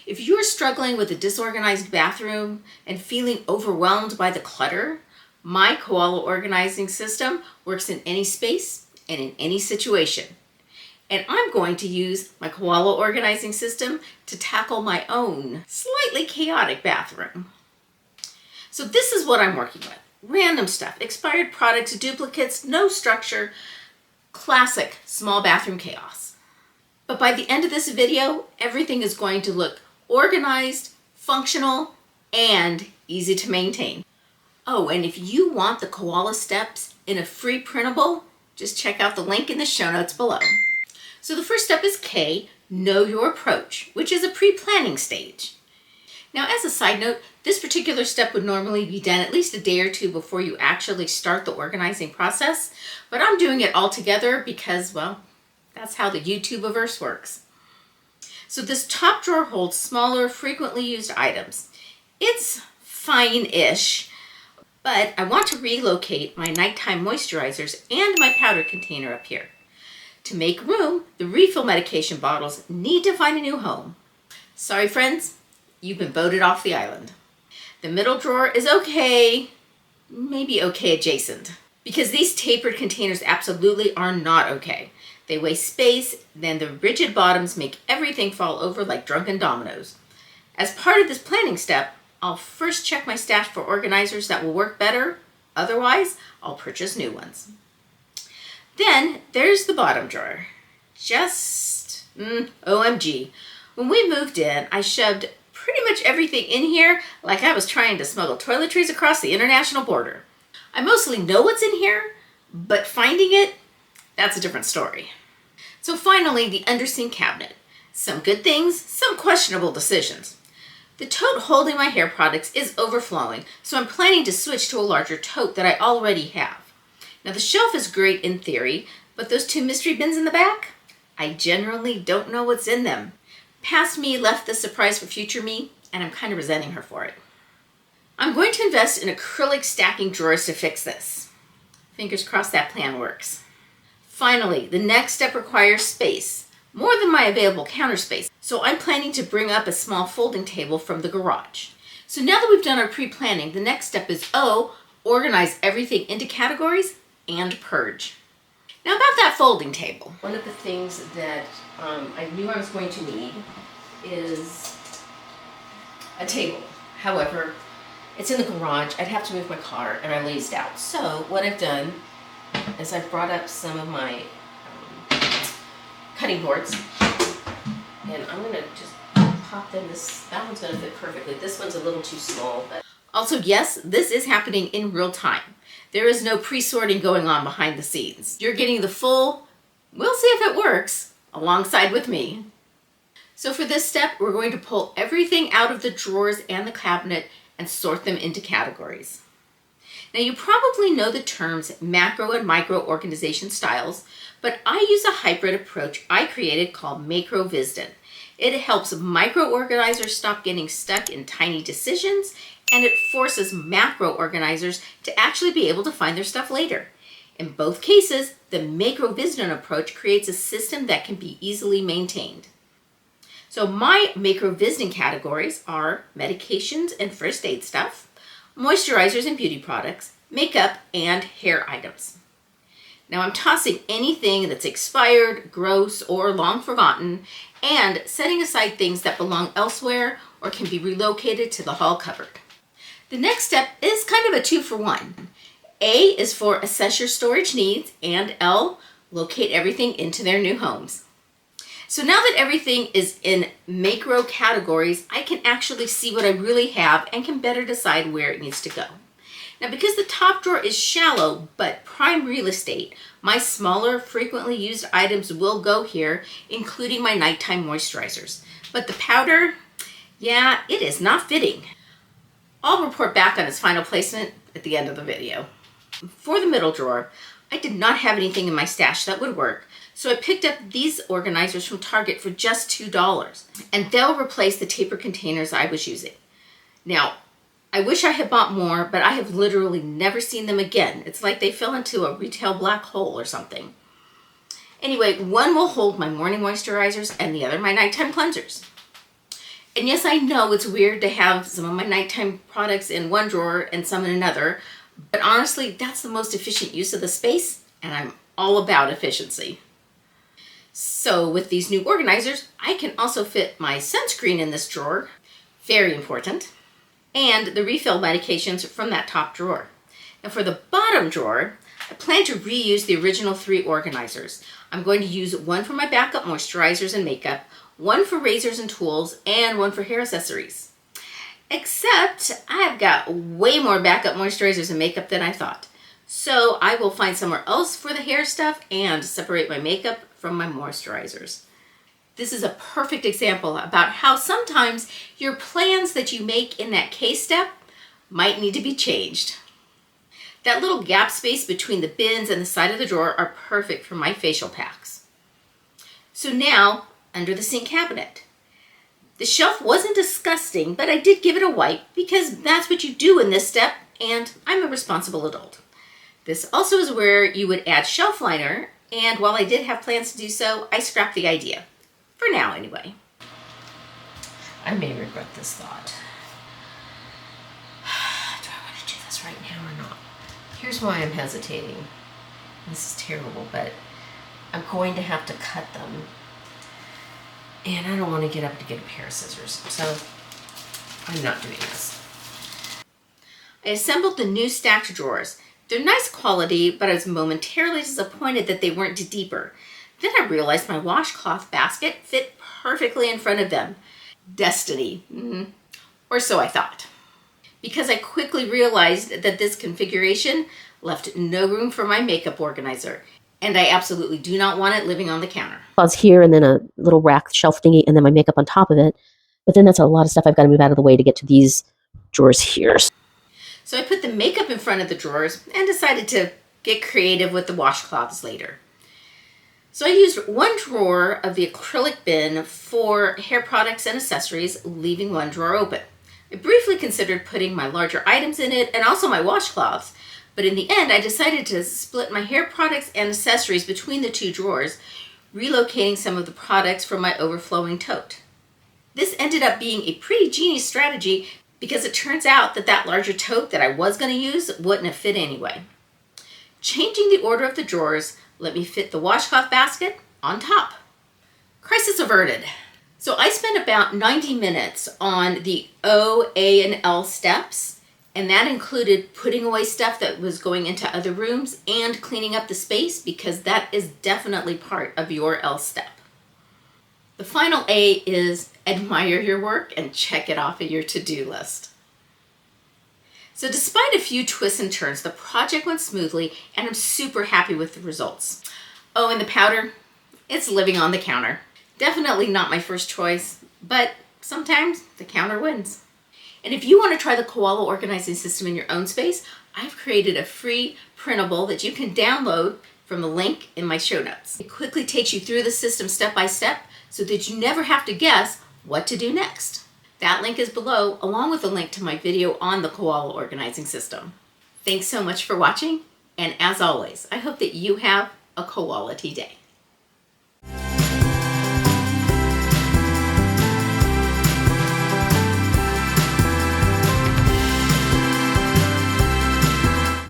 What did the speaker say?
If you're struggling with a disorganized bathroom and feeling overwhelmed by the clutter, my KOALA organizing system works in any space and in any situation. And I'm going to use my KOALA organizing system to tackle my own slightly chaotic bathroom. So this is what I'm working with. Random stuff, expired products, duplicates, no structure, classic small bathroom chaos. But by the end of this video, everything is going to look organized, functional, and easy to maintain. Oh, and if you want the KOALA steps in a free printable, just check out the link in the show notes below. So the first step is K, know your approach, which is a pre-planning stage. Now, as a side note, this particular step would normally be done at least a day or two before you actually start the organizing process, but I'm doing it all together because, well, that's how the YouTubeverse works. So this top drawer holds smaller, frequently used items. It's fine-ish, but I want to relocate my nighttime moisturizers and my powder container up here. To make room, the refill medication bottles need to find a new home. Sorry, friends, you've been voted off the island. The middle drawer is okay, maybe okay adjacent, because these tapered containers absolutely are not okay. They waste space, then the rigid bottoms make everything fall over like drunken dominoes. As part of this planning step, I'll first check my stash for organizers that will work better. Otherwise, I'll purchase new ones. Then there's the bottom drawer. Just OMG. When we moved in, I shoved pretty much everything in here like I was trying to smuggle toiletries across the international border. I mostly know what's in here, but finding it, that's a different story. So finally, the undersink cabinet. Some good things, some questionable decisions. The tote holding my hair products is overflowing, so I'm planning to switch to a larger tote that I already have. Now the shelf is great in theory, but those two mystery bins in the back, I generally don't know what's in them. Past me left the surprise for future me, and I'm kind of resenting her for it. I'm going to invest in acrylic stacking drawers to fix this. Fingers crossed that plan works. Finally, the next step requires space, more than my available counter space, so I'm planning to bring up a small folding table from the garage. So now that we've done our pre-planning, the next step is O, organize everything into categories and purge. Now about that folding table. One of the things that I knew I was going to need is a table. However, it's in the garage. I'd have to move my car and I lazed out. So what I've done is I've brought up some of my cutting boards and I'm gonna just pop them. That one's gonna fit perfectly. This one's a little too small, but also, yes, this is happening in real time. There is no pre-sorting going on behind the scenes. You're getting the full, we'll see if it works, alongside with me. So for this step, we're going to pull everything out of the drawers and the cabinet and sort them into categories. Now you probably know the terms macro and micro organization styles, but I use a hybrid approach I created called macro-wisdom. It helps micro organizers stop getting stuck in tiny decisions, and it forces macro organizers to actually be able to find their stuff later. In both cases, the macro-wisdom approach creates a system that can be easily maintained. So my macro-wisdom categories are medications and first aid stuff, moisturizers and beauty products, makeup, and hair items. Now I'm tossing anything that's expired, gross, or long forgotten, and setting aside things that belong elsewhere or can be relocated to the hall cupboard. The next step is kind of a 2-for-1. A is for assess your storage needs, and L, locate everything into their new homes. So now that everything is in macro categories, I can actually see what I really have and can better decide where it needs to go. Now because the top drawer is shallow but prime real estate, my smaller, frequently used items will go here, including my nighttime moisturizers. But the powder, yeah, it is not fitting. I'll report back on its final placement at the end of the video. For the middle drawer, I did not have anything in my stash that would work, so I picked up these organizers from Target for just $2, and they'll replace the taper containers I was using. Now, I wish I had bought more, but I have literally never seen them again. It's like they fell into a retail black hole or something. Anyway, one will hold my morning moisturizers and the other my nighttime cleansers. And yes, I know it's weird to have some of my nighttime products in one drawer and some in another, but honestly, that's the most efficient use of the space, and I'm all about efficiency. So with these new organizers, I can also fit my sunscreen in this drawer, very important, and the refill medications from that top drawer. Now for the bottom drawer, I plan to reuse the original 3 organizers. I'm going to use one for my backup moisturizers and makeup, one for razors and tools, and one for hair accessories. Except I've got way more backup moisturizers and makeup than I thought. So I will find somewhere else for the hair stuff and separate my makeup from my moisturizers. This is a perfect example about how sometimes your plans that you make in that case step might need to be changed. That little gap space between the bins and the side of the drawer are perfect for my facial packs. So now, under the sink cabinet. The shelf wasn't disgusting, but I did give it a wipe because that's what you do in this step, and I'm a responsible adult. This also is where you would add shelf liner, and while I did have plans to do so, I scrapped the idea. For now, anyway. I may regret this thought. Do I want to do this right now or not? Here's why I'm hesitating. This is terrible, but I'm going to have to cut them. And I don't want to get up to get a pair of scissors, so I'm not doing this. I assembled the new stacked drawers. They're nice quality, but I was momentarily disappointed that they weren't deeper. Then I realized my washcloth basket fit perfectly in front of them. Destiny. Or so I thought. Because I quickly realized that this configuration left no room for my makeup organizer, and I absolutely do not want it living on the counter. Cloths here, and then a little rack shelf thingy, and then my makeup on top of it. But then that's a lot of stuff I've got to move out of the way to get to these drawers here. So I put the makeup in front of the drawers and decided to get creative with the washcloths later. So I used one drawer of the acrylic bin for hair products and accessories, leaving one drawer open. I briefly considered putting my larger items in it and also my washcloths, but in the end I decided to split my hair products and accessories between the 2 drawers, relocating some of the products from my overflowing tote. This ended up being a pretty genius strategy because it turns out that that larger tote that I was going to use wouldn't have fit anyway. Changing the order of the drawers let me fit the washcloth basket on top. Crisis averted. So I spent about 90 minutes on the O, A, and L steps, and that included putting away stuff that was going into other rooms and cleaning up the space because that is definitely part of your L step. The final A is admire your work and check it off of your to-do list. So despite a few twists and turns, the project went smoothly and I'm super happy with the results. Oh, and the powder, it's living on the counter. Definitely not my first choice, but sometimes the counter wins. And if you want to try the Koala Organizing System in your own space, I've created a free printable that you can download from the link in my show notes. It quickly takes you through the system step by step so that you never have to guess what to do next. That link is below, along with a link to my video on the Koala Organizing System. Thanks so much for watching, and as always, I hope that you have a koality day.